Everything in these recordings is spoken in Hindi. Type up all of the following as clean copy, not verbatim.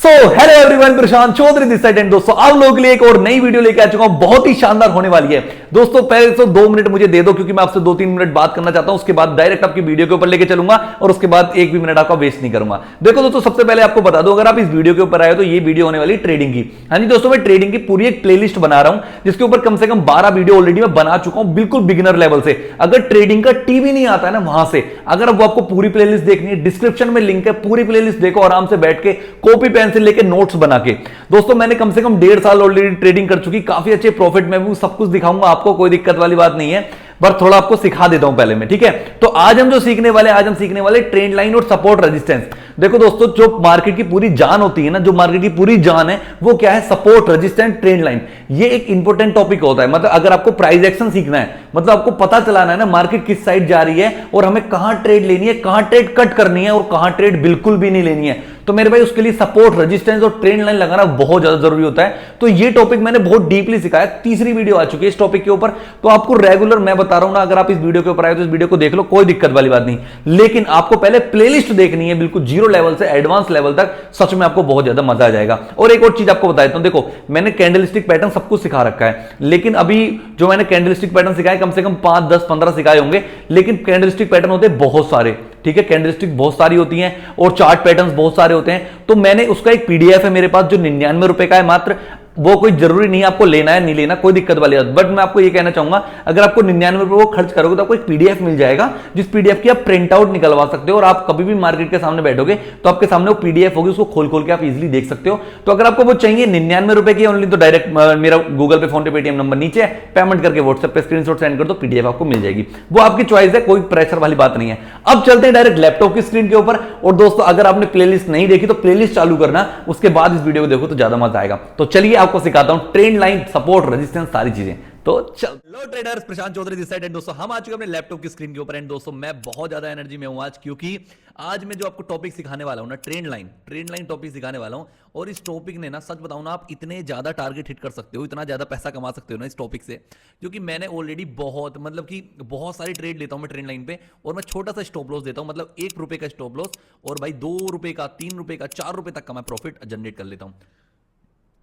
So hello everyone, Prashant Chaudhary this side. And दोस्तों आप लोगों के लिए एक और नई वीडियो लेके आ चुका हूं, बहुत ही शानदार होने वाली है। दोस्तों पहले तो 2 मिनट मुझे दे दो, क्योंकि मैं आपसे 2-3 मिनट बात करना चाहता हूं। उसके बाद डायरेक्ट आपकी वीडियो के ऊपर लेके चलूंगा और उसके बाद एक भी मिनट आपका वेस्ट नहीं करूंगा। देखो दोस्तों, सबसे पहले आपको बता दूं, अगर आप इस वीडियो के ऊपर आए तो ये वीडियो होने वाली ट्रेडिंग की। हाँ जी दोस्तों, मैं ट्रेडिंग की पूरी एक प्लेलिस्ट बना रहा हूं, जिसके ऊपर कम से कम 12 वीडियो ऑलरेडी मैं बना चुका हूं, बिल्कुल बिगिनर लेवल से। अगर ट्रेडिंग का टीवी नहीं आता है ना, वहां से अगर अब आपको पूरी प्लेलिस्ट देखनी है, डिस्क्रिप्शन में लिंक है, पूरी प्लेलिस्ट देखो आराम से बैठ के, कॉपी पेंसिल लेके नोट्स बना के। दोस्तों मैंने कम से कम 1.5 साल ऑलरेडी ट्रेडिंग कर चुकी, काफी अच्छे प्रॉफिट में हूं, सब कुछ दिखाऊंगा आपको, कोई दिक्कत वाली बात नहीं है। पर थोड़ा आपको सिखा देता हूं पहले में, ठीक है। तो आज हम जो सीखने वाले, आज हम सीखने वाले ट्रेंड लाइन और सपोर्ट रेजिस्टेंस। देखो दोस्तों, जो मार्केट की पूरी जान होती है ना, जो मार्केट की पूरी जान है, वो क्या है? Support, resistance, trend line. ये एक इंपॉर्टेंट टॉपिक होता है। मतलब अगर आपको प्राइस एक्शन सीखना है, मतलब आपको पता चलाना है ना मार्केट किस साइड जा रही है और हमें कहां ट्रेड लेनी है, कहां ट्रेड कट करनी है और कहां ट्रेड बिल्कुल भी नहीं लेनी है, तो मेरे भाई उसके लिए सपोर्ट, रेजिस्टेंस और ट्रेंड लाइन लगाना बहुत ज्यादा जरूरी होता है। तो ये टॉपिक मैंने बहुत डीपली सिखाया, तीसरी वीडियो आ चुकी है इस टॉपिक के ऊपर। तो आपको रेगुलर मैं बता रहा हूं ना, अगर आप इस वीडियो के ऊपर आए तो इस वीडियो को देख लो, कोई दिक्कत वाली बात नहीं। लेकिन आपको पहले प्लेलिस्ट देखनी है, बिल्कुल जीरो लेवल से एडवांस लेवल तक। सच में आपको बहुत ज्यादा मजा आ जाएगा। और एक और चीज आपको बता देता हूं, देखो मैंने कैंडलस्टिक पैटर्न सब कुछ सिखा रखा है, लेकिन अभी जो मैंने कैंडलस्टिक पैटर्न सिखाए, कम से कम 5, 10, 15 सिखाए होंगे, लेकिन कैंडलस्टिक पैटर्न होते बहुत सारे, ठीक है। कैंडलस्टिक बहुत सारी होती हैं और चार्ट पैटर्न्स बहुत सारे होते हैं। तो मैंने उसका एक पीडीएफ है मेरे पास, जो 99 रुपए का है मात्र। वो कोई जरूरी नहीं है आपको लेना है, नहीं लेना, कोई दिक्कत वाली बात। बट मैं आपको ये कहना चाहूंगा, अगर आपको 99 रुपए वो खर्च करोगे तो आपको एक पीडीएफ मिल जाएगा, जिस पीडीएफ की आप प्रिंट आउट निकलवा सकते हो, और आप कभी भी मार्केट के सामने बैठोगे तो आपके सामने वो पीडीएफ होगी, उसको खोल खोल के आप इजीली देख सकते हो। तो अगर आपको वो चाहिए 99 रुपए की ओनली, तो डायरेक्ट मेरा गूगल पे, फोन पे, पेटीएम नंबर नीचे है, पेमेंट करके व्हाट्सएप पे स्क्रीनशॉट सेंड कर दो, पीडीएफ आपको मिल जाएगी। वो आपकी चॉइस है, कोई प्रेशर वाली बात नहीं है। अब चलते हैं डायरेक्ट लैपटॉप की स्क्रीन के ऊपर। और दोस्तों अगर आपने प्लेलिस्ट नहीं देखी तो प्लेलिस्ट चालू करना, उसके बाद इस वीडियो को देखो तो ज्यादा मजा आएगा। तो चलिए आपको सिखाता हूं ट्रेंड लाइन, सपोर्ट, रेजिस्टेंस, सारी चीजें। तो चल लो traders, Prashant Chaudhary this side. And दोस्तों हम आ चुके हैं अपने लैपटॉप की स्क्रीन के ऊपर। एंड दोस्तों मैं बहुत ज्यादा एनर्जी में हूं आज, क्योंकि आज मैं जो आपको टॉपिक सिखाने वाला हूं ना, ट्रेंड लाइन टॉपिक सिखाने वाला हूं। और इस टॉपिक ने ना, सच बताऊं ना, आप इतने ज्यादा टारगेट हिट कर सकते हो, इतना ज्यादा पैसा कमा सकते हो ना इस टॉपिक से, क्योंकि मैंने ऑलरेडी बहुत, मतलब कि बहुत सारी ट्रेड लेता हूं मैं ट्रेंड लाइन पे, और मैं छोटा सा स्टॉप लॉस देता हूं, मतलब 1 रुपए का स्टॉप लॉस, और भाई 2 रुपए का, 3 रुपए का, 4 रुपए तक का मैं प्रॉफिट जनरेट कर लेता हूं।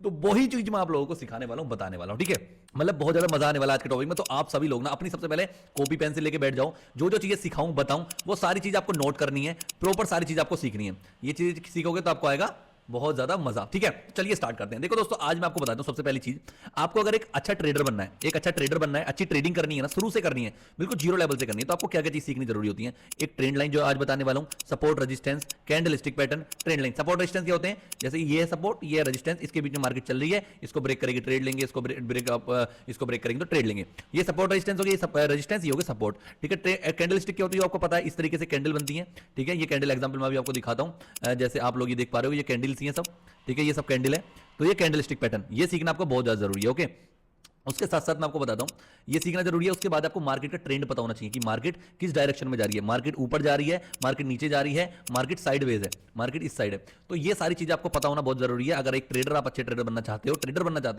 तो वही चीज मैं आप लोगों को सिखाने वाला हूं, बताने वाला हूं, ठीक है। मतलब बहुत ज्यादा मजा आने वाला आज के टॉपिक में। तो आप सभी लोग ना अपनी सबसे पहले कॉपी पेंसिल लेके बैठ जाओ, जो जो चीजें सिखाऊं, बताऊं, वो सारी चीज आपको नोट करनी है, प्रॉपर सारी चीज आपको सीखनी है। ये चीज सीखोगे तो आपको आएगा बहुत ज्यादा मजा, ठीक है। चलिए स्टार्ट करते हैं। देखो दोस्तों, आज मैं आपको बताता हूं सबसे पहली चीज, आपको अगर एक अच्छा ट्रेडर बनना है, एक अच्छा ट्रेडर बनना है, अच्छी ट्रेडिंग करनी है ना, शुरू से करनी है, बिल्कुल जीरो लेवल से करनी है, तो आपको क्या क्या चीज सीखनी जरूरी होती है। एक ट्रेंड लाइन जो आज बताने वाला हूं, support, resistance, candlestick pattern, trend line. Support resistance क्या होते हैं? जैसे ये है सपोर्ट, ये है रेजिस्टेंस, इसके बीच में मार्केट चल रही है, इसको ब्रेक करेगी ट्रेड लेंगे, इसको ब्रेक करेंगे तो ट्रेड लेंगे। ये सपोर्ट रेजिस्टेंस हो गया, रेजिस्टेंस ये हो गया सपोर्ट, ठीक है। कैंडलस्टिक क्या होती है आपको पता है, इस तरीके से कैंडल बनती है, ठीक है। ये कैंडल एग्जांपल मैं भी आपको दिखाता हूं, जैसे आप लोग ये देख पा रहे हो, ये कैंडल्स ही हैं सब, ठीक है, ये सब कैंडल है। तो ये कैंडलस्टिक पैटर्न, ये सीखना आपको बहुत ज्यादा जरूरी है, ओके। उसके साथ साथ मैं आपको बताता हूं, ये सीखना जरूरी है। उसके बाद आपको मार्केट का ट्रेंड पता होना चाहिए कि मार्केट किस डायरेक्शन में जा रही है, मार्केट ऊपर जा रही है, मार्केट नीचे जा रही है, मार्केट साइडवेज है, मार्केट इस साइड है। तो ये सारी चीजें आपको पता होना बहुत जरूरी है। अगर एक ट्रेडर, आप अच्छे ट्रेडर बनना चाहते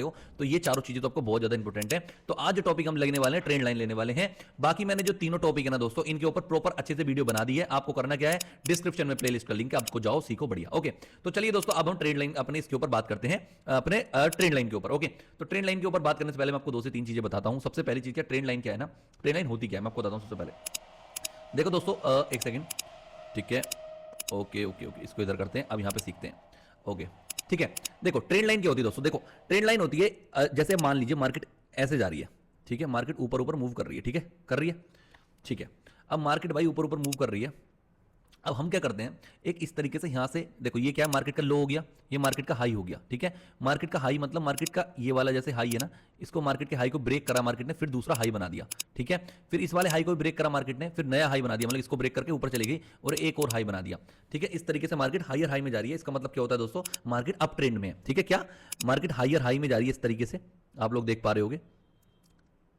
हो, तो ये चारों चीजें तो आपको बहुत ज्यादा इंपॉर्टेंट है। तो आज जो टॉपिक हम लेने वाले हैं, ट्रेंड लाइन लेने वाले हैं। बाकी मैंने जो तीनों टॉपिक है ना दोस्तों, इनके ऊपर प्रॉपर अच्छे से वीडियो बना दी है। आपको करना क्या है, डिस्क्रिप्शन में प्लेलिस्ट का लिंक है, आपको जाओ, सीखो, बढ़िया, ओके। तो चलिए दोस्तों, अब हम ट्रेंड लाइन अपने इसके ऊपर बात करते हैं, अपने ट्रेंड लाइन के ऊपर, ओके। तो ट्रेंड लाइन के ऊपर बात करने से पहले मैं आपको 2 से 3 चीजें बताता हूं। सबसे पहली चीज क्या, ट्रेंड लाइन क्या है ना, ट्रेंड लाइन होती क्या है मैं आपको बताता हूं सबसे पहले। देखो दोस्तों, एक सेकंड, ठीक है, ओके ओके ओके, इसको इधर करते हैं, अब यहां पे सीखते हैं, ओके, ठीक है। देखो ट्रेंड लाइन क्या होती है दोस्तों, देखो ट्रेंड लाइन होती है, जैसे मान लीजिए मार्केट ऐसे जा रही है, ठीक है, मार्केट ऊपर ऊपर मूव कर रही है, ठीक है, कर रही है, ठीक है। अब मार्केट भाई ऊपर ऊपर मूव कर रही है, अब हम क्या करते हैं, एक इस तरीके से यहां से, देखो ये क्या है, मार्केट का लो हो गया, ये मार्केट का हाई हो गया, ठीक है। मार्केट का हाई मतलब मार्केट का ये वाला जैसे हाई है ना, इसको मार्केट के हाई को ब्रेक करा मार्केट ने, फिर दूसरा हाई बना दिया, ठीक है। फिर इस वाले हाई को ब्रेक करा मार्केट ने, फिर नया हाई बना दिया, मतलब इसको ब्रेक करके ऊपर चली गई और एक और हाई बना दिया, ठीक है। इस तरीके से मार्केट हायर हाई में जा रही है। इसका मतलब क्या होता है दोस्तों, मार्केट अप ट्रेंड में है, ठीक है। क्या मार्केट हायर हाई में जा रही है, इस तरीके से आप लोग देख पा रहे होगे।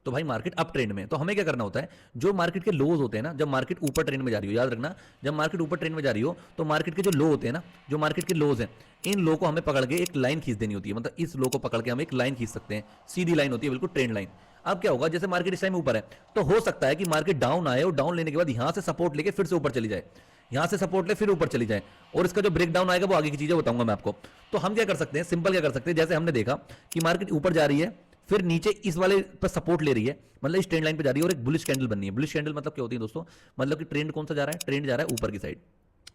तो भाई मार्केट अप ट्रेंड में, तो हमें क्या करना होता है, जो मार्केट के लोज होते हैं ना, जब मार्केट ऊपर ट्रेंड में जा रही हो, याद रखना, जब मार्केट ऊपर ट्रेंड में जा रही हो तो मार्केट के जो लो होते हैं ना, जो मार्केट के लोज हैं, इन लो को हमें पकड़ के एक लाइन खींच देनी होती है। मतलब इस लो को पकड़ के हम एक लाइन खींच सकते हैं, सीधी लाइन होती है, बिल्कुल ट्रेंड लाइन। अब क्या होगा, जैसे मार्केट इस टाइम ऊपर है, तो हो सकता है कि मार्केट डाउन आए और डाउन लेने के बाद यहां से सपोर्ट लेके फिर से ऊपर चली जाए, यहां से सपोर्ट ले फिर ऊपर चली जाए, और इसका जो ब्रेक डाउन आएगा वो आगे की चीजें बताऊंगा मैं आपको। तो हम क्या कर सकते हैं, सिंपल क्या कर सकते हैं, जैसे हमने देखा कि मार्केट ऊपर जा रही है, फिर नीचे इस वाले पर सपोर्ट ले रही है, मतलब इस ट्रेंड लाइन पे जा रही है और एक बुलिश कैंडल बननी है। बुलिश कैंडल मतलब क्या होती है दोस्तों, मतलब कि ट्रेंड कौन सा जा रहा है, ट्रेंड जा रहा है ऊपर की साइड,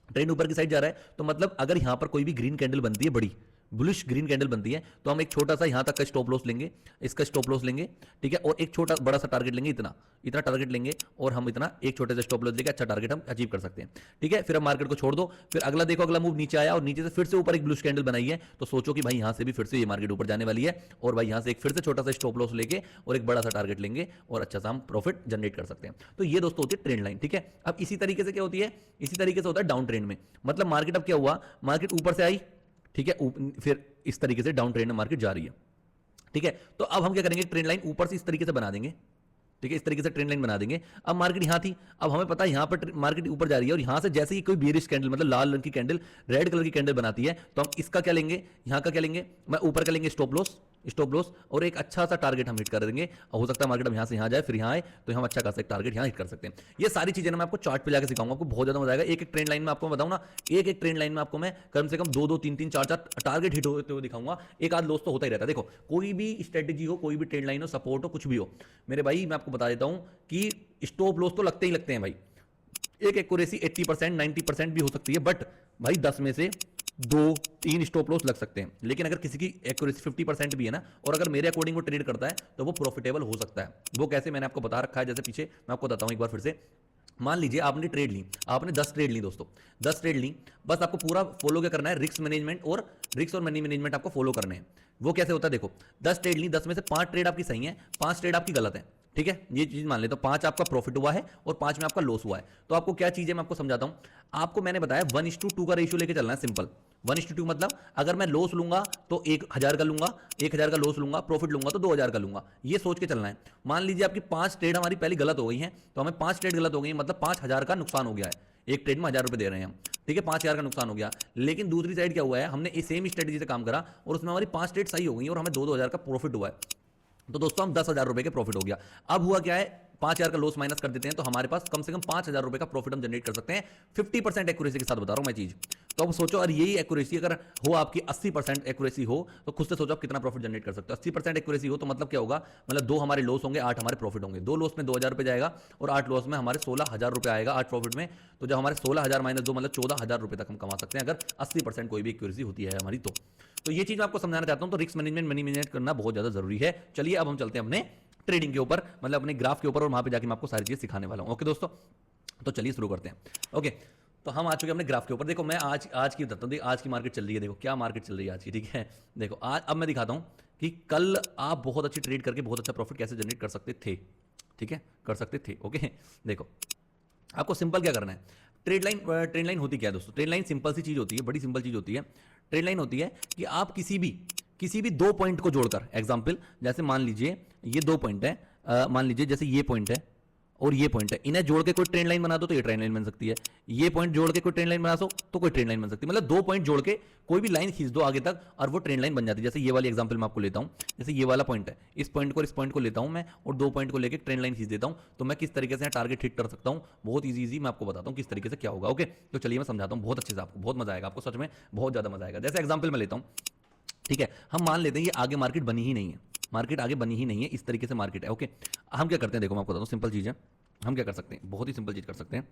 ट्रेंड ऊपर की साइड जा रहा है, तो मतलब अगर यहां पर कोई भी ग्रीन कैंडल बनती है, बड़ी बुलिश ग्रीन कैंडल बनती है, तो हम एक छोटा सा यहां तक का स्टॉप लॉस लेंगे, इसका स्टॉप लॉस लेंगे, ठीक है, और एक छोटा बड़ा सा टारगेट लेंगे, इतना इतना टारगेट लेंगे, और हम इतना एक छोटे से स्टॉप लॉस लेके अच्छा टारगेट हम अचीव कर सकते हैं, ठीक है। फिर हम मार्केट को छोड़ दो, फिर अगला देखो, अगला मूव नीचे आया और नीचे से फिर से ऊपर एक बुलिश कैंडल बनाई है, तो सोचो कि भाई यहां से भी फिर से ये मार्केट ऊपर जाने वाली है, और भाई यहां से एक फिर से छोटा सा स्टॉप लॉस लेके और एक बड़ा सा टारगेट लेंगे और अच्छा सा हम प्रॉफिट जनरेट कर सकते हैं। तो ये दोस्तों होती है ट्रेंड लाइन, ठीक है। अब इसी तरीके से क्या होती है, इसी तरीके से होता है डाउन ट्रेंड में, मतलब मार्केट अब क्या हुआ, मार्केट ऊपर से आई, ठीक है, फिर इस तरीके से डाउन ट्रेंड में मार्केट जा रही है, ठीक है। तो अब हम क्या करेंगे, ट्रेंड लाइन ऊपर से इस तरीके से बना देंगे, ठीक है, इस तरीके से ट्रेंड लाइन बना देंगे। अब मार्केट यहां थी, अब हमें पता है यहां पर मार्केट ऊपर जा रही है, और यहां से जैसे ही कोई बेरिश कैंडल, मतलब लाल रंग की कैंडल रेड कलर की कैंडल बनाती है, तो हम इसका क्या लेंगे, यहां का क्या लेंगे, मैं ऊपर का लेंगे स्टॉप लॉस, और एक अच्छा सा टारगेट हम हिट कर देंगे। हो सकता है मार्केट अब यहां से यहां जाए, फिर यहां आए, तो हम अच्छा खासा एक टारगेट यहां हिट कर सकते हैं। ये सारी चीजें मैं आपको चार्ट पे जाकर सिखाऊंगा, आपको बहुत ज्यादा मजा आएगा। एक एक ट्रेंड लाइन में आपको बताऊं ना, एक एक ट्रेंड लाइन में आपको मैं कम से कम 2-2, 3-3, 4-4 टारगेट हिट होते हुए दिखाऊंगा। एक आध लॉस तो होता ही रहता है। देखो, कोई भी स्ट्रेटेजी हो, कोई भी ट्रेंड लाइन हो, सपोर्ट हो, कुछ भी हो, मेरे भाई मैं आपको बता देता हूं कि स्टॉप लॉस तो लगते ही लगते हैं भाई। एक एक्यूरेसी 80%, 90% भी हो सकती है, बट भाई 10 में से 2-3 स्टॉप लॉस लग सकते हैं। लेकिन अगर किसी की एक्यूरेसी 50% भी है ना, और अगर मेरे अकॉर्डिंग वो ट्रेड करता है, तो वो प्रॉफिटेबल हो सकता है। वो कैसे, मैंने आपको बता रखा है, जैसे पीछे मैं आपको बताता हूं एक बार फिर से। मान लीजिए आपने ट्रेड ली, आपने 10 ट्रेड ली दोस्तों, 10 ट्रेड ली, बस आपको पूरा फॉलो क्या करना है, रिस्क मैनेजमेंट और मनी मैनेजमेंट आपको फॉलो करने हैं। वो कैसे होता है, देखो 10 ट्रेड ली, 10 में से 5 ट्रेड आपकी सही है, 5 ट्रेड आपकी गलत है, ठीक है। ये चीज मान ले, तो 5 आपका प्रॉफिट हुआ है और 5 में आपका लॉस हुआ है। तो आपको क्या चीज है मैं आपको समझाता हूं। आपको मैंने बताया 1:2 का रेशियो लेके चलना है, सिंपल। 1:2 मतलब अगर मैं लॉस लूंगा तो 1000 का लूंगा, 1000 का लॉस लूंगा, प्रॉफिट लूंगा तो 2000 का लूंगा, ये सोच के चलना है। मान लीजिए आपकी 5 ट्रेड हमारी पहली गलत हो गई है, तो हमें 5 ट्रेड गलत हो गई, मतलब 5000 का नुकसान हो गया है। एक ट्रेड में 1000 रुपए दे रहे हैं हम, ठीक है, 5000 का नुकसान हो गया। लेकिन दूसरी साइड क्या हुआ है, हमने सेम स्ट्रेटेजी से काम करा और उसमें हमारी 5 ट्रेड सही हो गई और हमें 2-2000 का प्रॉफिट हुआ है। तो दोस्तों हम 10,000 रुपए के प्रॉफिट हो गया। अब हुआ क्या है, 5000 का लॉस माइनस कर देते हैं, तो हमारे पास कम से कम 5000 रुपए का प्रॉफिट हम जनरेट कर सकते हैं, 50% एक्यूरेसी के साथ बता रहा हूं मैं चीज। तो अब सोचो, और यही एक्यूरेसी अगर हो आपकी 80% एक्यूरेसी हो, तो खुद से सोचो आप कितना प्रॉफिट जनरेट कर सकते हो। 80% एक्यूरेसी हो तो मतलब क्या होगा, मतलब 2 हमारे लॉस होंगे, 8 हमारे प्रॉफिट होंगे। 2 लॉस में 2000 रुपए जाएगा और 8 लॉस में हमारे 16000 रुपए आएगा, 8 प्रॉफिट में। तो जब हमारे 16000 माइनस 2 मतलब 14000 रुपए तक हम कमा सकते हैं, अगर 80% कोई भी एक्यूरेसी होती है हमारी। तो ये चीज मैं आपको समझाना चाहता हूं। तो रिस्क मैनेजमेंट, मनी मैनेजमेंट करना बहुत ज्यादा जरूरी है। चलिए अब हम चलते हैं अपने ट्रेडिंग के ऊपर, मतलब अपने ग्राफ के ऊपर, और वहां पे जाके मैं आपको सारी चीज सिखाने वाला हूं। ओके दोस्तों, तो चलिए शुरू करते हैं। ओके, तो हम आ चुके हैं अपने ग्राफ के ऊपर। देखो मैं आज की बताता हूं, आज की मार्केट चल रही है, देखो क्या मार्केट चल रही है आज की, ठीक है। देखो आज अब मैं दिखाता हूं कि कल आप बहुत अच्छी ट्रेड करके बहुत अच्छा प्रॉफिट कैसे जनरेट कर सकते थे, ठीक है, कर सकते थे। ओके, देखो आपको सिंपल क्या करना है, ट्रेड लाइन होती क्या है दोस्तों, ट्रेड लाइन सिंपल सी चीज होती है, बड़ी सिंपल चीज होती है। ट्रेड लाइन होती है कि आप किसी भी 2 पॉइंट को जोड़कर, एग्जांपल जैसे मान लीजिए ये 2 पॉइंट है, मान लीजिए जैसे ये पॉइंट है और ये पॉइंट है, इन्हें जोड़ के कोई ट्रेंड लाइन बना दो तो ये ट्रेंड लाइन बन सकती है। ये पॉइंट जोड़ के कोई ट्रेंड लाइन बना दो तो कोई ट्रेंड लाइन बन सकती है। मतलब 2 पॉइंट जोड़ के कोई भी लाइन खींच दो आगे तक और वो ट्रेंड लाइन बन जाती है। जैसे ये वाली एग्जांपल मैं आपको लेता हूं, जैसे ये वाला पॉइंट है, इस पॉइंट को लेता हूं मैं और 2 पॉइंट को लेकर ट्रेंड लाइन खींच देता हूं, तो मैं किस तरीके से टारगेट हिट कर सकता हूं, बहुत ईजी मैं आपको बताता हूं किस तरीके से क्या होगा। ओके, तो चलिए मैं समझाता हूं बहुत अच्छे से, आपको बहुत मजा आएगा, आपको सच में बहुत ज्यादा मजा आएगा। जैसे एग्जाम्पल मैं लेता हूं, ठीक है, हम मान लेते हैं ये आगे मार्केट बनी ही नहीं है, मार्केट आगे बनी ही नहीं है, इस तरीके से मार्केट है। ओके, हम क्या करते हैं, देखो मैं आपको बताता हूं, सिंपल चीज है। हम क्या कर सकते हैं, बहुत ही सिंपल चीज कर सकते हैं।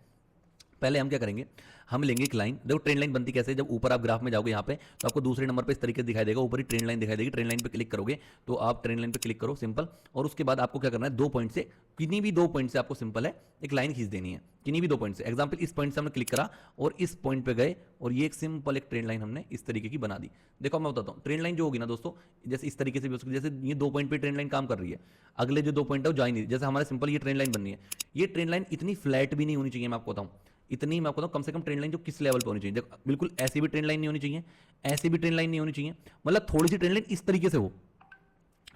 पहले हम क्या करेंगे, हम लेंगे एक लाइन। देखो ट्रेंड लाइन बनती कैसे, जब ऊपर आप ग्राफ में जाओगे यहाँ पे तो आपको दूसरे नंबर पे इस तरीके से दिखाई देगा, ऊपर ही ट्रेंड लाइन दिखाई देगी। ट्रेंड लाइन पे क्लिक करोगे तो आप ट्रेंड लाइन पे क्लिक करो, सिंपल। और उसके बाद आपको क्या करना है, 2 पॉइंट से, किन्हीं भी 2 पॉइंट से आपको सिंपल है एक लाइन खींच देनी है, किन्हीं भी 2 पॉइंट से। एग्जाम्पल इस पॉइंट से हमने क्लिक करा और इस पॉइंट पे गए और ये एक सिंपल एक ट्रेंड लाइन हमने इस तरीके की बना दी। देखो मैं बताता हूँ, ट्रेंड लाइन जो होगी ना दोस्तों, जैसे इस तरीके से भी, जैसे ये 2 पॉइंट पे ट्रेंड लाइन काम कर रही है, अगले जो 2 पॉइंट है वो जा ही नहीं। जैसे हमारे सिंपल ये ट्रेंड लाइन बननी है, ये ट्रेंड लाइन इतनी फ्लैट भी नहीं होनी चाहिए, मैं आपको बताऊं इतनी, मैं आपको बताऊं कम से कम ट्रेंड लाइन जो किस लेवल पे होनी चाहिए। देखो बिल्कुल ऐसी भी ट्रेंड लाइन नहीं होनी चाहिए, ऐसी भी ट्रेंड लाइन नहीं होनी चाहिए, मतलब थोड़ी सी ट्रेंड लाइन इस तरीके से हो,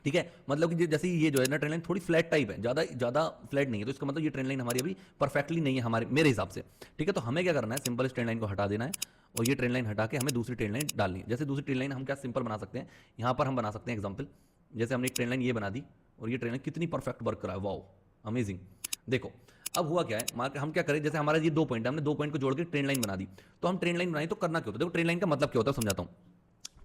ठीक है। मतलब कि जैसे ये जो है ना ट्रेंड लाइन थोड़ी फ्लैट टाइप है, ज्यादा फ्लैट नहीं है, तो इसका मतलब ये ट्रेंड लाइन हमारी अभी परफेक्टली नहीं है हमारे, मेरे हिसाब से, ठीक है। तो हमें क्या करना है, सिंपल इस ट्रेंड लाइन को हटा देना है और ये ट्रेंड लाइन हटा के हमें दूसरी ट्रेंड लाइन डालनी है। जैसे दूसरी ट्रेंड लाइन हम क्या सिंपल बना सकते हैं, यहां पर हम बना सकते हैं एग्जाम्पल, जैसे हमने एक ट्रेंड लाइन ये बना दी और ये ट्रेंड लाइन कितनी परफेक्ट वर्क करा है, वाओ अमेजिंग। देखो अब हुआ क्या है, मार्केट हम क्या करें, जैसे हमारा ये 2 पॉइंट है, हमने 2 पॉइंट को जोड़ के ट्रेंड लाइन बना दी। तो हम ट्रेंड लाइन बनाई तो करना क्या होता है, देखो ट्रेंड लाइन का मतलब क्या होता है समझाता हूं,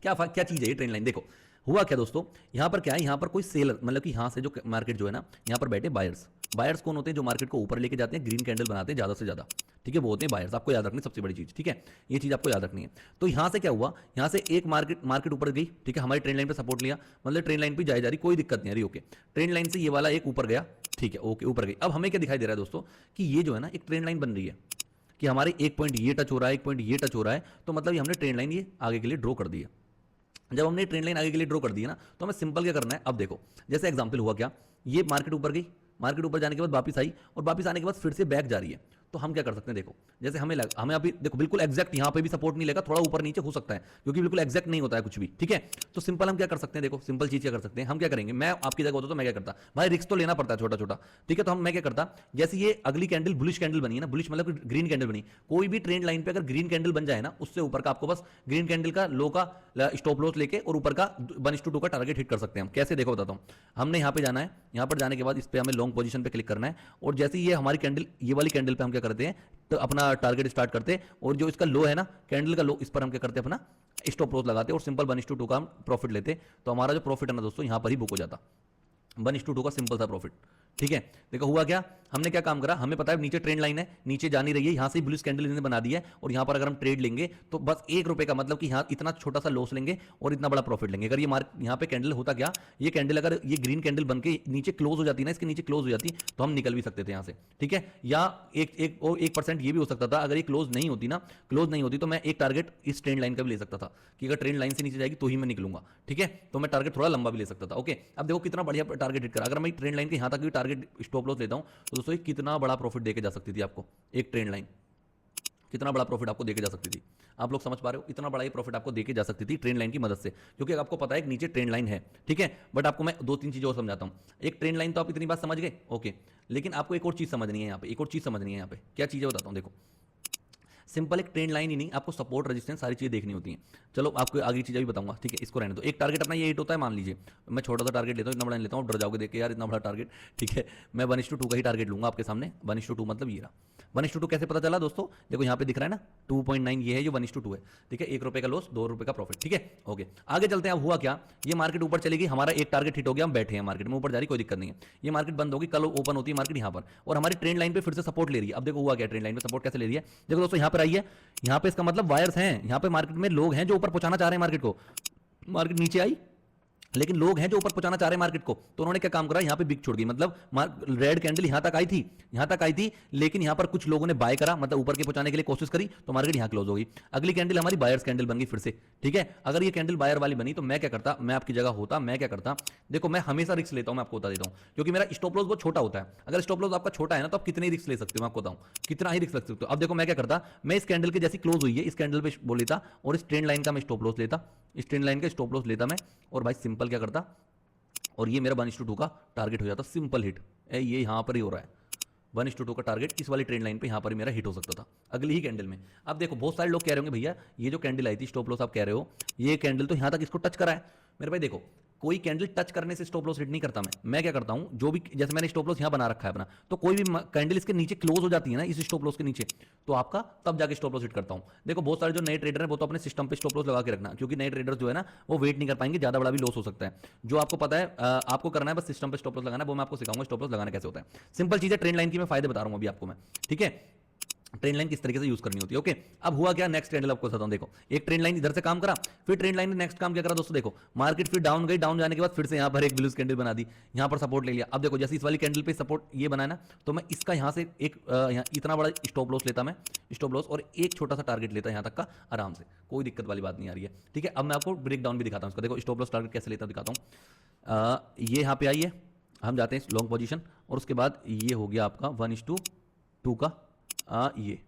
क्या चीज है ये ट्रेंड लाइन। देखो हुआ क्या दोस्तों, यहां पर क्या है, यहां पर कोई सेलर, मतलब कि यहां से जो मार्केट जो है ना, यहां पर बैठे बायर्स कौन होते हैं, जो मार्केट को ऊपर लेके जाते हैं, ग्रीन कैंडल बनाते हैं ज्यादा से ज्यादा, ठीक है, वो होते हैं बायर्स। आपको याद रखनी सबसे बड़ी चीज, ठीक है, ये चीज आपको याद रखनी है। तो यहां से क्या हुआ, यहां से एक मार्केट ऊपर गई, ठीक है, हमारी ट्रेंड लाइन पे सपोर्ट लिया, मतलब ट्रेंड लाइन पे जाए जा रही, कोई दिक्कत नहीं आ रही, ओके। ट्रेंड लाइन से ये वाला एक ऊपर गया, ठीक है, ओके, ऊपर गई। अब हमें क्या दिखाई दे रहा है दोस्तों, कि ये जो है ना एक ट्रेंड लाइन बन रही है, कि हमारे एक पॉइंट ये टच हो रहा है, एक पॉइंट ये टच हो रहा है, तो मतलब ये हमने ट्रेंड लाइन ये आगे के लिए ड्रॉ कर दी है। जब हमने ट्रेंड लाइन आगे के लिए ड्रॉ कर दी है ना, तो हमें सिंपल क्या करना है, अब देखो जैसे एग्जांपल हुआ क्या, ये मार्केट ऊपर गई, मार्केट ऊपर जाने के बाद वापस आई, और वापस आने के बाद फिर से बैक जा रही है। तो हम क्या कर सकते हैं, देखो जैसे हमें अभी देखो बिल्कुल एग्जैक्ट यहां पे भी सपोर्ट नहीं लेगा, थोड़ा ऊपर नीचे हो सकता है, क्योंकि बिल्कुल एग्जैक्ट नहीं होता है कुछ भी, ठीक है। तो सिंपल हम क्या कर सकते हैं, देखो सिंपल चीज क्या कर सकते हैं, हम क्या करेंगे, मैं आपकी जगह होता तो मैं क्या करता, भाई रिस्क तो लेना पड़ता है छोटा छोटा, ठीक है। तो मैं क्या करता, जैसे ये अगली कैंडल बुलिश कैंडल बनी है ना, बुलिश मतलब ग्रीन कैंडल बनी, कोई भी ट्रेंड लाइन पे अगर ग्रीन कैंडल बन जाए ना, उससे ऊपर का आपको बस ग्रीन कैंडल का लो का स्टॉप लॉस लेके और ऊपर का 1:2 का टारगेट हिट कर सकते हैं हम। कैसे, देखो बताता हूं, हमने यहां पे जाना है, यहां पर जाने के बाद इस पे हमें लॉन्ग पोजीशन पे क्लिक करना है, और जैसे ये हमारी कैंडल, ये वाली कैंडल पे हम क्या करते हैं, तो अपना टारगेट स्टार्ट करते हैं, और जो इसका लो है ना, कैंडल का लो, इस पर हम क्या करते हैं, अपना स्टॉप लॉस लगाते हैं, और सिंपल 1:2 का हम प्रॉफिट लेते। तो हमारा जो प्रॉफिट है ना दोस्तों, यहां पर ही बुक हो जाता, 1:2 का सिंपल सा प्रॉफिट, ठीक है। देखो हुआ क्या, हमने क्या काम करा, हमें पता है नीचे ट्रेंड लाइन है, नीचे जा नहीं रही है, यहां से बुलिश कैंडल इन्होंने बना दी है, और यहां पर अगर हम ट्रेड लेंगे तो बस ₹1 का, मतलब कि यहां इतना छोटा सा लॉस लेंगे और इतना बड़ा प्रॉफिट लेंगे। अगर ये यहां पे कैंडल होता क्या, ये कैंडल अगर ये ग्रीन कैंडल बन के नीचे क्लोज हो जाती ना, इसके नीचे क्लोज हो जाती, तो हम निकल भी सकते थे यहां से, ठीक है। या 1% ये भी हो सकता था, अगर ये क्लोज नहीं होती ना, क्लोज नहीं होती, तो मैं एक टारगेट इस ट्रेंड लाइन का भी ले सकता था, कि अगर ट्रेंड लाइन से नीचे जाएगी तो ही मैं निकलूंगा, ठीक है। तो मैं टारगेट थोड़ा लंबा भी ले सकता था, ओके। अब देखो कितना बढ़िया टारगेट हिट करा, अगर मैं ट्रेंड लाइन के यहां तक भी टारगेट स्टॉप लॉस लेता हूं, तो दोस्तों कितना बड़ा प्रॉफिट देके जा सकती थी आपको, एक ट्रेंड लाइन कितना बड़ा प्रॉफिट आपको देके जा सकती थी। आप लोग समझ पा रहे हो, इतना बड़ा ये प्रॉफिट आपको देके जा सकती थी ट्रेंड लाइन की मदद से, क्योंकि आपको पता है कि नीचे ट्रेंड लाइन है, ठीक है। बट आपको मैं 2-3 चीजें और समझाता हूं। एक ट्रेंड लाइन तो आप इतनी बात समझ गए, ओके, लेकिन आपको एक और चीज समझनी है, यहां पे एक और चीज समझनी है, यहां पे क्या चीजें बताता हूं। देखो सिंपल एक ट्रेंड लाइन ही नहीं, आपको सपोर्ट रेजिस्टेंस सारी चीजें देखनी होती हैं। चलो आपको आगे चीजें भी बताऊंगा, ठीक है, इसको रहने दो। एक टारगेट अपना ये हिट होता है, मान लीजिए मैं छोटा सा टारगेट लेता हूं, इतना बड़ा नहीं लेता हूं, डर जाओगे देख के यार इतना बड़ा टारगेट, ठीक है। मैं 1:2 का ही टारगेट लूंगा आपके सामने, 1:2 मतलब ये रहा। 1:2 कैसे पता चला दोस्तों, देखो यहाँ पे दिख रहा है ना 2.9, ये है जो 1:2 है, ठीक है। ₹1 का लॉस, ₹2 का प्रॉफिट, ठीक है, ओके। आगे चलते हैं। अब हुआ क्या, ये मार्केट ऊपर चलेगी, हमारा एक टारगेट हिट हो गया, हम बैठे हैं मार्केट में, ऊपर जा रही, कोई दिक्कत नहीं है। ये मार्केट बंद होगी, कल ओपन होती है मार्केट यहाँ पर, और हमारी ट्रेंड लाइन पे फिर से सपोर्ट ले रही है। अब देखो हुआ क्या, ट्रेंड लाइन पे सपोर्ट कैसे ले रही है, देखो दोस्तों यहाँ पर आई है, यहाँ पे इसका मतलब वायर्स हैं, यहाँ पे मार्केट में लोग हैं जो ऊपर पहुंचाना चाह रहे हैं मार्केट को। मार्केट नीचे आई, लेकिन लोग हैं जो ऊपर पहुंचाना चाह रहे हैं मार्केट को, तो उन्होंने क्या काम करा, यहां पे बिग छोड़ गई, मतलब रेड कैंडल यहां तक आई थी, लेकिन यहां पर कुछ लोगों ने बाय करा, मतलब ऊपर के पहुंचाने के लिए कोशिश करी, तो मार्केट यहां क्लोज हो गई। अगली कैंडल हमारी बायर्स कैंडल बन गई फिर से, ठीक है। अगर ये कैंडल बायर वाली बनी तो मैं क्या करता, मैं आपकी जगह होता, मैं क्या करता, देखो मैं हमेशा रिस्क लेता हूं, मैं आपको बता देता हूं, क्योंकि मेरा स्टॉप लॉस बहुत छोटा होता है। अगर स्टॉप लॉस आपका छोटा है ना, तो आप कितने रिस्क ले सकते हो, मैं आपको बताऊं कितना ही रिस्क ले सकते हो। अब देखो मैं क्या करता, मैं इस कैंडल के जैसी क्लोज हुई है, इस कैंडल पे बोल लेता, और इस ट्रेंड लाइन का मैं स्टॉप लॉस लेता, इस ट्रेंड लाइन का स्टॉप लॉस लेता मैं, और भाई सिंपल क्या करता, और ये मेरा 1:2 का टारगेट हो जाता, सिंपल हिट। ये यहां पर ही हो रहा है, 1:2 का टारगेट इस वाली ट्रेंड लाइन पे यहां पर ही मेरा हिट हो सकता था अगली ही कैंडल में। अब देखो बहुत सारे लोग कह रहे होंगे भैया ये जो कैंडल आई थी स्टॉप लॉस, आप कह रहे हो ये कैंडल तो यहां तक इसको टच करा है। मेरे भाई देखो कोई कैंडल टच करने से स्टॉप लॉस हिट नहीं करता। मैं क्या करता हूं, जो भी जैसे मैंने स्टॉप लॉस यहां बना रखा है अपना, तो कोई भी कैंडल इसके नीचे क्लोज हो जाती है ना, इस स्टॉप लॉस के नीचे, तो आपका तब जाके स्टॉप लॉस हिट करता हूं। देखो बहुत सारे जो नए ट्रेडर हैं वो तो अपने सिस्टम पे स्टॉप लॉस लगा के रखना, क्योंकि नए ट्रेडर जो है ना वो वेट नहीं कर पाएंगे, ज्यादा बड़ा भी लॉस हो सकता है। जो आपको पता है आपको करना है बस सिस्टम पे स्टॉप लॉस लगाना, वो मैं आपको सिखाऊंगा स्टॉप लॉस लगाना कैसे होता है। सिंपल चीज है, ट्रेंड लाइन की मैं फायदे बता रहा हूं अभी आपको मैं, ठीक है, ट्रेंड लाइन किस तरीके से यूज करनी होती है। ओके अब हुआ क्या, नेक्स्ट कैंडल आपको बताता हूं। देखो एक ट्रेंड लाइन इधर से काम करा, फिर ट्रेंड लाइन ने नेक्स्ट काम क्या करा दोस्तों, देखो मार्केट फिर डाउन गई, डाउन जाने के बाद फिर से यहां पर एक ब्लूज कैंडल बना दी, यहां पर सपोर्ट ले लिया। अब देखो जैसे इस वाली कैंडल पे सपोर्ट ये बना है ना, तो मैं इसका यहां से एक यहाँ इतना बड़ा स्टॉप लॉस लेता, मैं स्टॉप लॉस, और एक छोटा सा टारगेट लेता यहां तक का आराम से, कोई दिक्कत वाली बात नहीं आ रही है। ठीक है अब मैं आपको ब्रेक डाउन भी दिखाता हूं इसका। देखो स्टॉप लॉस टारगेट कैसे लेता हूं दिखाता हूं। ये यहां पे आई है, हम जाते हैं लॉन्ग पोजीशन, और उसके बाद ये हो गया आपका 1:2 का ये,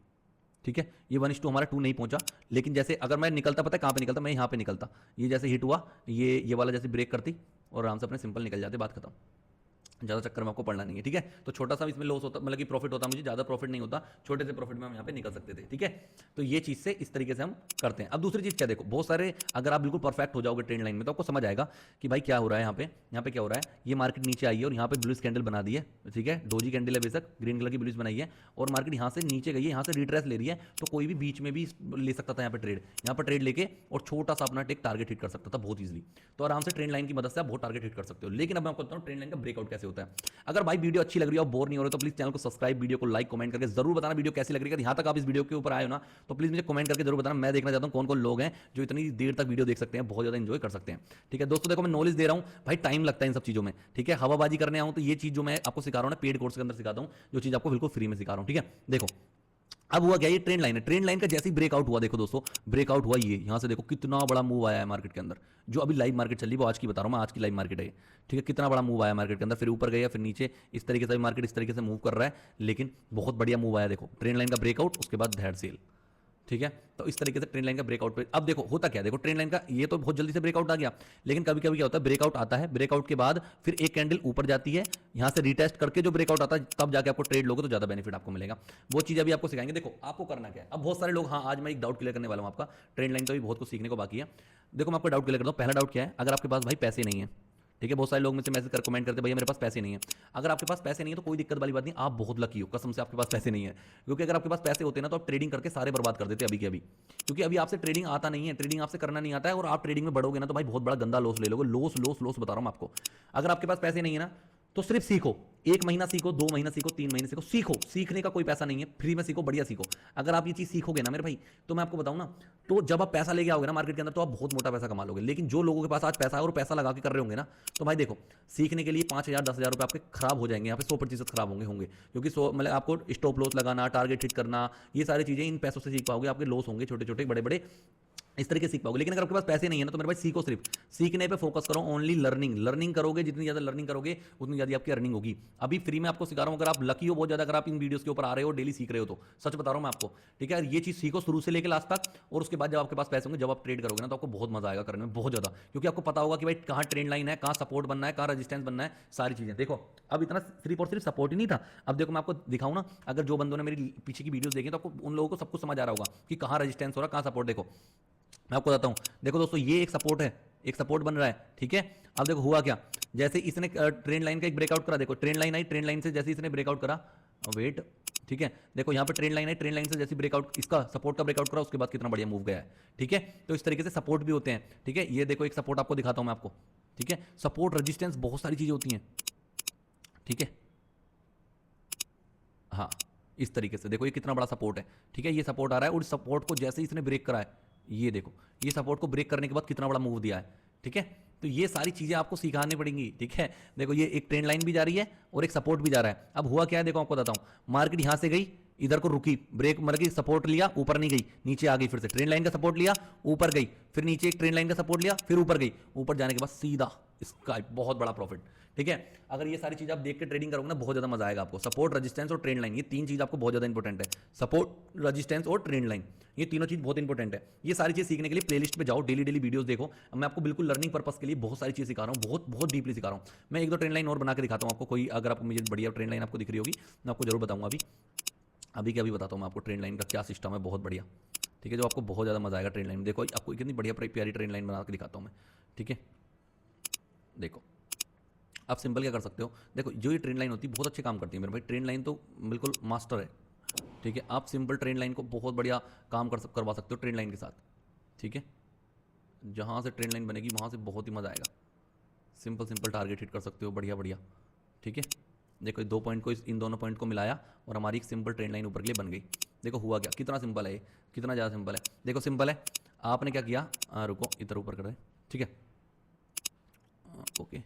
ठीक है ये 1:2 हमारा 2 नहीं पहुंचा, लेकिन जैसे अगर मैं निकलता, पता है कहां पे निकलता, मैं यहां पे निकलता, ये जैसे हिट हुआ, ये वाला जैसे ब्रेक करती और आराम से अपने सिंपल निकल जाते, बात खत्म। ज़्यादा चक्कर में आपको पड़ना नहीं है, ठीक है। तो छोटा सा इसमें लॉस होता, मतलब कि प्रॉफिट होता, मुझे ज़्यादा प्रॉफिट नहीं होता, छोटे से प्रॉफिट में हम यहाँ पे निकल सकते थे, ठीक है। तो ये चीज़ से इस तरीके से हम करते हैं। अब दूसरी चीज़ क्या, देखो बहुत सारे, अगर आप बिल्कुल परफेक्ट हो जाओगे ट्रेंड लाइन में तो आपको समझ आएगा कि भाई क्या हो रहा है यहाँ पे क्या हो रहा है। ये मार्केट नीचे आई है और यहाँ पे ब्लूइश कैंडल बना दी है, ठीक है, डोजी कैंडल है बेशक, ग्रीन कलर की ब्लूइश बनाई है और मार्केट यहाँ से नीचे गई है, यहाँ से रिट्रेस ले रही है, तो कोई भी बीच में भी ले सकता था यहाँ पर ट्रेड लेके और छोटा सा अपना टेक टारगेट हिट कर सकता था बहुत ईजिली। तो आराम से ट्रेंड लाइन की मदद से आप बहुत टारगेट हिट कर सकते हो। लेकिन अब मैं आपको बताता हूँ ट्रेंड लाइन का ब्रेकआउट कैसे होता है। अगर भाई वीडियो अच्छी लग रही है और बोर नहीं हो रहे तो प्लीज चैनल को सब्सक्राइब, वीडियो को लाइक, कमेंट करके जरूर बताना वीडियो कैसी लग रही है। यहां तक आप इस वीडियो के ऊपर आए हो ना तो प्लीज मुझे कमेंट करके जरूर बताना। मैं देखना चाहता हूं कौन कौन लोग हैं जो इतनी देर तक वीडियो देख सकते हैं, बहुत ज्यादा एंजॉय कर सकते हैं, ठीक है दोस्तों। देखो मैं नॉलेज दे रहा हूं भाई, टाइम लगता है इन सब चीजों में, ठीक है। हवाबाजी करने आऊं तो ये चीज जो मैं आपको सिखा रहा हूं ना पेड कोर्स के अंदर सिखाता हूं, जो चीज आपको बिल्कुल फ्री में सिखा रहा हूं, ठीक है। देखो अब हुआ क्या, ये ट्रेंड लाइन है, ट्रेंड लाइन का जैसे ही ब्रेकआउट हुआ, देखो दोस्तों ब्रेकआउट हुआ, ये यहां से देखो कितना बड़ा मूव आया है मार्केट के अंदर। जो अभी लाइव मार्केट चल रही है वो आज की बता रहा हूं मैं, आज की लाइव मार्केट है, ठीक है। कितना बड़ा मूव आया मार्केट के अंदर, फिर ऊपर गया, फिर नीचे, इस तरीके से मार्केट इस तरीके से मूव कर रहा है, लेकिन बहुत बढ़िया मूव आया। देखो ट्रेंड लाइन का ब्रेकआउट, उसके बाद दैट सेल, ठीक है। तो इस तरीके से ट्रेंड लाइन का ब्रेकआउट पे अब देखो होता क्या, देखो ट्रेंड लाइन का ये तो बहुत जल्दी से ब्रेकआउट आ गया, लेकिन कभी कभी क्या होता है ब्रेकआउट आता है, ब्रेकआउट के बाद फिर एक कैंडल ऊपर जाती है, यहां से रिटेस्ट करके जो ब्रेकआउट आता है तब जाके आपको ट्रेड लोगे तो ज्यादा बेनिफिट आपको मिलेगा। वो चीज अभी आपको सिखाएंगे। देखो आपको करना क्या है, अब बहुत सारे लोग, हाँ आज मैं एक डाउट क्लियर करने वाला हूं आपका, ट्रेंड लाइन का भी बहुत कुछ सीखने को बाकी है। देखो मैं आपको डाउट क्लियर करता हूं। पहला डाउट क्या है, अगर आपके पास भाई पैसे नहीं है, ठीक है, बहुत सारे लोग मुझसे मैसेज कर कमेंट करते भैया मेरे पास पैसे नहीं है। अगर आपके पास पैसे नहीं है तो कोई दिक्कत वाली बात नहीं, आप बहुत लकी हो, कसम से आपके पास पैसे नहीं है। क्योंकि अगर आपके पास पैसे होते ना तो आप ट्रेडिंग करके सारे बर्बाद कर देते अभी के अभी। क्योंकि अभी आपसे ट्रेडिंग आता नहीं है, ट्रेडिंग आपसे करना नहीं आता है और आप ट्रेडिंग में बढ़ोगे ना तो भाई बहुत बड़ा गंदा लॉस ले लोगे, लॉस लॉस लॉस बता रहा हूं आपको। अगर आपके पास पैसे नहीं है ना तो सिर्फ सीखो, 1 महीना सीखो, 2 महीना सीखो, 3 महीने सीखो, सीखो, सीखने का कोई पैसा नहीं है, फ्री में सीखो, बढ़िया सीखो। अगर आप ये चीज सीखोगे ना मेरे भाई, तो मैं आपको बताऊं ना, तो जब आप पैसा लेके आओगे ना मार्केट के अंदर तो आप बहुत मोटा पैसा कमा लोगे। लेकिन जो लोगों के पास आज पैसा है और पैसा लगा के कर रहे होंगे ना, तो भाई देखो सीखने के लिए 5,000 10,000 रुपए आपके खराब हो जाएंगे, यहाँ पे 100% खराब होंगे क्योंकि मतलब आपको स्टॉप लॉस लगाना, टारगेट हिट करना, ये सारी चीजें इन पैसों से सीख पाओगे। आपके लॉस होंगे छोटे छोटे, बड़े बड़े, इस तरीके सीख पाओगे। लेकिन अगर आपके पास पैसे नहीं है ना तो मेरे भाई सीखो, सिर्फ सीखने पे फोकस करो, ओनली लर्निंग करोगे, जितनी ज्यादा लर्निंग करोगे उतनी ज्यादा आपकी अर्निंग होगी। अभी फ्री में आपको सिखा रहा हूं, अगर आप लकी हो बहुत ज्यादा, अगर आप इन वीडियोस के ऊपर आ रहे हो, डेली सीख रहे हो तो सच बता रहा हूं मैं आपको, ठीक है। ये चीज सीखो शुरू से लेकर लास्ट तक, और उसके बाद जब आपके पास पैसे होंगे, जब आप ट्रेड करोगे ना तो आपको बहुत मजा आएगा करने में, बहुत ज्यादा, क्योंकि आपको पता होगा कि भाई कहां ट्रेंड लाइन है, कहां सपोर्ट बनना है, कहां रेजिस्टेंस बनना है, सारी चीजें। देखो अब इतना सिर्फ और सिर्फ सपोर्ट ही नहीं था, अब देखो मैं आपको दिखाऊं ना, अगर जो बंदों ने मेरी पीछे की वीडियोस देखी तो आपको उन लोगों को सब कुछ समझ आ रहा होगा कि कहां रेजिस्टेंस हो रहा है, कहां सपोर्ट। देखो मैं आपको बताता हूं, देखो दोस्तों ये एक सपोर्ट है, एक सपोर्ट बन रहा है, ठीक है। अब देखो हुआ क्या, जैसे इसने ट्रेंड लाइन का एक ब्रेकआउट करा, देखो ट्रेंड लाइन आई, ट्रेंड लाइन से जैसे इसने ब्रेकआउट करा, वेट, ठीक है, देखो यहां पे ट्रेंड लाइन है, ट्रेंड लाइन से जैसे ब्रेकआउट, इसका सपोर्ट का ब्रेकआउट करा, उसके बाद कितना बढ़िया मूव गया है, ठीक है। तो इस तरीके से सपोर्ट भी होते हैं, ठीक है। ये देखो एक सपोर्ट आपको दिखाता हूं मैं आपको, ठीक है, सपोर्ट रेजिस्टेंस बहुत सारी चीजें होती हैं, ठीक है। हाँ इस तरीके से देखो ये कितना बड़ा सपोर्ट है, ठीक है, ये सपोर्ट आ रहा है और इस सपोर्ट को जैसे इसने ब्रेक करा है, ये देखो ये सपोर्ट को ब्रेक करने के बाद कितना बड़ा मूव दिया है, ठीक है। तो ये सारी चीजें आपको सिखानी पड़ेंगी, ठीक है। देखो ये एक ट्रेंड लाइन भी जा रही है और एक सपोर्ट भी जा रहा है। अब हुआ क्या है, देखो आपको बताता हूं, मार्केट यहां से गई, इधर को रुकी, ब्रेक मतलब कि सपोर्ट लिया, ऊपर नहीं गई, नीचे आ गई, फिर से ट्रेंड लाइन का सपोर्ट लिया, ऊपर गई, फिर नीचे एक ट्रेंड लाइन का सपोर्ट लिया, फिर ऊपर गई, ऊपर जाने के बाद सीधा इसका बहुत बड़ा प्रॉफिट, ठीक है। अगर ये सारी चीज आप देख के ट्रेडिंग करोगे ना बहुत ज्यादा मजा आएगा आपको। सपोर्ट, रेजिस्टेंस और ट्रेंड लाइन, ये 3 चीज आपको बहुत ज्यादा इंपॉर्टेंट है, सपोर्ट, रेजिस्टेंस और ट्रेंड लाइन, ये तीनों चीज बहुत इंपॉर्टेंट है। ये सारी चीज सीखने के लिए प्लेलिस्ट पे जाओ, डेली डेली वीडियोस देखो। मैं आपको बिल्कुल लर्निंग पर्पस के लिए बहुत सारी चीज सिखा रहा हूँ, बहुत बहुत डीपली सिखा रहा हूँ। मैं 1-2 ट्रेंड लाइन और बना के दिखाता हूँ आपको, कोई अगर आपको मुझे बढ़िया ट्रेंड लाइन आपको दिख रही होगी मैं आपको जरूर बताऊंगा। अभी क्या, अभी बताता हूँ मैं आपको ट्रेंड लाइन का क्या सिस्टम है, बहुत बढ़िया, ठीक है, जो आपको बहुत ज़्यादा मजा आएगा ट्रेंड लाइन में। देखो आपको कितनी बढ़िया प्यारी ट्रेंड लाइन बना के दिखाता हूँ मैं, ठीक है। देखो आप सिंपल क्या कर सकते हो, देखो जो ये ट्रेंड लाइन होती है बहुत अच्छे काम करती है मेरे भाई, ट्रेंड लाइन तो बिल्कुल मास्टर है, ठीक है। आप सिंपल ट्रेंड लाइन को बहुत बढ़िया काम करवा सकते हो ट्रेंड लाइन के साथ, ठीक है। जहाँ से ट्रेंड लाइन बनेगी वहाँ से बहुत ही मजा आएगा, सिंपल टारगेट हिट कर सकते हो, बढ़िया बढ़िया, ठीक है। देखो 2 पॉइंट को, इन दोनों पॉइंट को मिलाया और हमारी एक सिंपल ट्रेंड लाइन ऊपर के लिए बन गई। देखो हुआ क्या, कितना सिंपल है ये, कितना ज़्यादा सिंपल है। देखो सिंपल है, आपने क्या किया, रुको इधर ऊपर कर रहे, ठीक है, ओके,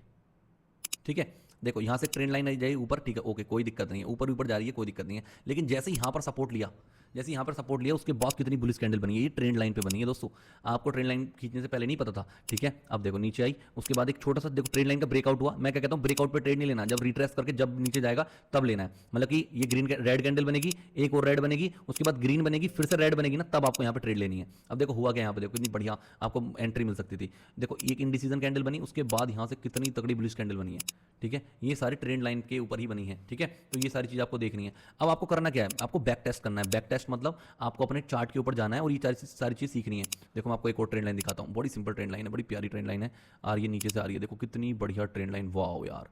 ठीक है। देखो यहाँ से ट्रेंड लाइन आई जाए ऊपर, ठीक है, ओके, कोई दिक्कत नहीं है, ऊपर जा रही है, कोई दिक्कत नहीं है। लेकिन जैसे ही यहाँ पर सपोर्ट लिया, जैसे यहाँ पर सपोर्ट लिया उसके बाद कितनी बुलिश कैंडल बनी है, ये ट्रेंड लाइन पे बनी है दोस्तों। आपको ट्रेंड लाइन खींचने से पहले नहीं पता था, ठीक है। अब देखो नीचे आई, उसके बाद एक छोटा सा देखो ट्रेंड लाइन का ब्रेकआउट हुआ। मैं क्या कहता हूँ, ब्रेकआउट पे ट्रेड नहीं लेना, जब रिट्रेस करके जब नीचे जाएगा तब लेना है। मतलब कि ये ग्रीन रेड कैंडल बनेगी, एक और रेड बनेगी, उसके बाद ग्रीन बनेगी, फिर से रेड बनेगी ना, तब आपको यहाँ पे ट्रेड लेनी है। अब देखो हुआ क्या यहाँ पे, देखो कितनी बढ़िया आपको एंट्री मिल सकती थी। देखो एक इंडिसीजन कैंडल बनी, उसके बाद यहाँ से कितनी तगड़ी बुलिश कैंडल बनी है, ठीक है। ये सारी ट्रेंड लाइन के ऊपर ही बनी है, ठीक है। तो ये सारी चीज आपको देखनी है। अब आपको करना क्या है, आपको बैक टेस्ट करना है। बैक टेस्ट मतलब आपको अपने चार्ट के ऊपर जाना है और ये सारी चीज सीखनी है। देखो मैं आपको एक और ट्रेंड लाइन दिखाता हूँ, बड़ी सिंपल ट्रेंड लाइन है, बड़ी प्यारी ट्रेंड लाइन है। और ये नीचे से आ रही है, देखो कितनी बढ़िया ट्रेंड लाइन, वाओ यार,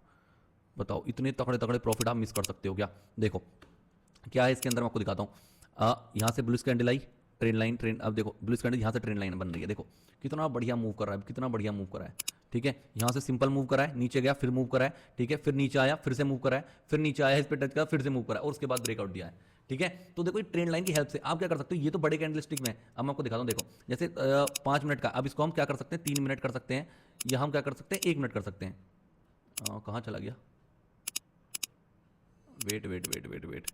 बताओ इतने तगड़े तगड़े प्रॉफिट आप मिस कर सकते हो क्या। देखो क्या है इसके अंदर, मैं आपको दिखाता हूँ। यहाँ से बुलिश कैंडल आई, ट्रेंड लाइन, ट्रेंड, अब देखो बुलिश कैंडल यहाँ से ट्रेंड लाइन बन रही है, देखो कितना बढ़िया मूव कर रहा है, कितना बढ़िया मूव कर रहा है, ठीक है। यहाँ से सिंपल मूव करा है, नीचे गया फिर मूव करा है, ठीक है, फिर नीचे आया फिर से मूव करा है, फिर नीचे आया इस पे टच करा फिर से मूव करा और उसके बाद ब्रेकआउट दिया है, ठीक है। तो देखो ये ट्रेंड लाइन की हेल्प से आप क्या कर सकते हो, ये तो बड़े कैंडलस्टिक में। अब मैं आपको दिखाता हूँ, देखो जैसे 5 मिनट का, अब इसको हम क्या कर सकते हैं, 3 मिनट कर सकते हैं, या हम क्या कर सकते हैं 1 मिनट कर सकते हैं। कहाँ चला गया, wait wait wait wait wait,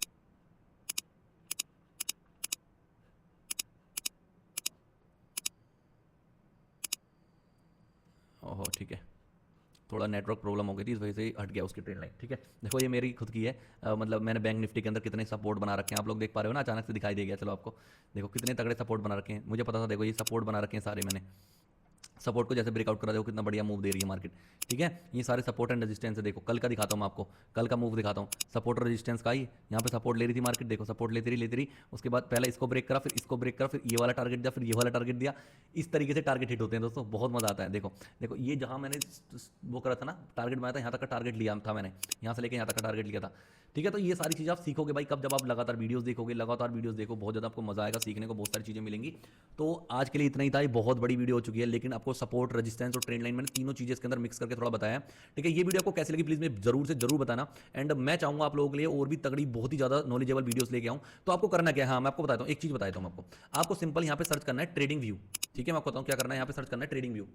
ओहो ठीक है, थोड़ा नेटवर्क प्रॉब्लम हो गई थी, इस वजह से हट गया उसकी ट्रेंड लाइन, ठीक है। देखो ये मेरी खुद की है, मतलब मैंने बैंक निफ्टी के अंदर कितने सपोर्ट बना रखे हैं, आप लोग देख पा रहे हो ना, अचानक से दिखाई दे गया। चलो आपको देखो कितने तगड़े सपोर्ट बना रखे हैं, मुझे पता था। देखो ये सपोर्ट बना रखे हैं सारे मैंने, सपोर्ट को जैसे ब्रेकआउट करा, देखो कितना बढ़िया मूव दे रही है मार्केट, ठीक है। ये सारे सपोर्ट एंड रेजिस्टेंस है। देखो कल का दिखाता हूँ मैं आपको, कल का मूव दिखाता हूँ, सपोर्ट और रेजिस्टेंस का ही यहाँ पे सपोर्ट ले रही थी मार्केट, देखो सपोर्ट लेती रही, उसके बाद पहले इसको ब्रेक करा, फिर इसको ब्रेक करा, फिर ये वाला टारगेट दिया, फिर ये वाला टारगेट दिया। इस तरीके से टारगेट हिट होते हैं दोस्तों, बहुत मजा आता है। देखो देखो ये जहाँ मैंने वो करा था ना, टारगेट बनाया था, यहाँ तक का टारगेट लिया था मैंने, यहाँ से लेकर यहाँ तक का टारगेट लिया था, ठीक है। तो ये सारी चीज़ आप सीखोगे भाई कब, जब आप लगातार वीडियोस देखोगे, लगातार वीडियोस देखो, बहुत ज़्यादा आपको मजा आएगा, सीखने को बहुत सारी चीज़ें मिलेंगी। तो आज के लिए इतना ही था, ये बहुत बड़ी वीडियो हो चुकी है, लेकिन आपको सपोर्ट, रेजिस्टेंस और ट्रेंड लाइन मैंने तीनों चीज़ें इसके अंदर मिक्स करके थोड़ा बताया, ठीक है। ये वीडियो आपको कैसी लगी प्लीज़ मैं जरूर से जरूर बताना। एंड मैं चाहूँगा आप लोगों के लिए और भी तगड़ी, बहुत ही ज़्यादा नॉलेजेबल वीडियोस लेके आऊँ। तो आपको करना क्या है, हाँ मैं आपको बताता हूँ, एक चीज़ बताता हूँ आपको सिंपल यहाँ पे सर्च करना है ट्रेडिंग व्यू, ठीक है। मैं आपको बताऊँ क्या करना है, यहाँ पे सर्च करना है ट्रेडिंग व्यू,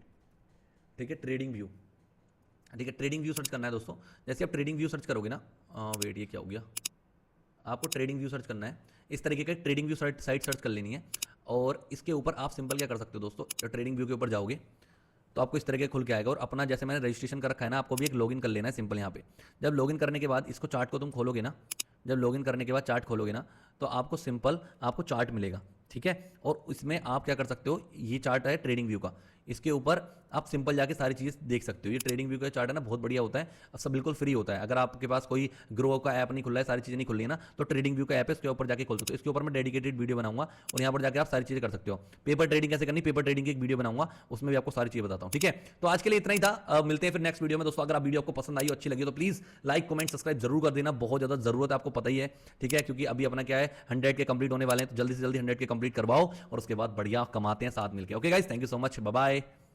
ठीक है, ट्रेडिंग व्यू, ठीक है, ट्रेडिंग व्यू सर्च करना है दोस्तों। जैसे आप ट्रेडिंग व्यू सर्च करोगे ना, वेट ये क्या हो गया, आपको ट्रेडिंग व्यू सर्च करना है, इस तरीके का ट्रेडिंग व्यू साइट सर्च कर लेनी है। और इसके ऊपर आप सिंपल क्या कर सकते हो दोस्तों, ट्रेडिंग व्यू के ऊपर जाओगे तो आपको इस तरीके खुल के आएगा, और अपना जैसे मैंने रजिस्ट्रेशन कर रखा है ना, आपको भी एक लॉगिन कर लेना है सिंपल यहाँ पे। जब लॉगिन करने के बाद इसको चार्ट को तुम खोलोगे ना, जब लॉगिन करने के बाद चार्ट खोलोगे ना, तो आपको सिंपल आपको चार्ट मिलेगा, ठीक है। और इसमें आप क्या कर सकते हो, ये चार्ट है ट्रेडिंग व्यू का, इसके ऊपर आप सिंपल जाके सारी चीज़ें देख सकते हो। ये ट्रेडिंग व्यू का चार्ट है ना, बहुत बढ़िया होता है, सब बिल्कुल फ्री होता है। अगर आपके पास कोई ग्रो का ऐप नहीं खुला है, सारी चीज़ें नहीं खुल रही है ना, तो ट्रेडिंग व्यू का ऐप है, इसके ऊपर जाके खोल सकते हो। इसके ऊपर मैं डेडिकेटेड वीडियो बनाऊंगा और यहाँ पर जाकर आप सारी चीज़ें कर सकते हो। पेपर ट्रेडिंग कैसे करनी, पेपर ट्रेडिंग की एक वीडियो बनाऊंगा, उसमें भी आपको सारी चीज़ें बताता हूँ, ठीक है। तो आज के लिए इतना ही था, मिलते हैं फिर नेक्स्ट वीडियो में दोस्तों। अगर आप वीडियो आपको पसंद आई, अच्छी लगी तो प्लीज़ लाइक, कमेंट, सब्सक्राइब जरूर कर देना, बहुत ज़्यादा जरूरत है, आपको पता ही है, ठीक है। क्योंकि अभी अपना क्या है 100 के कंप्लीट होने वाले हैं, तो जल्दी से जल्दी 100 के कंप्लीट करवाओ और उसके बाद बढ़िया कमाते हैं साथ मिलकर। Okay guys, thank you so much, bye bye.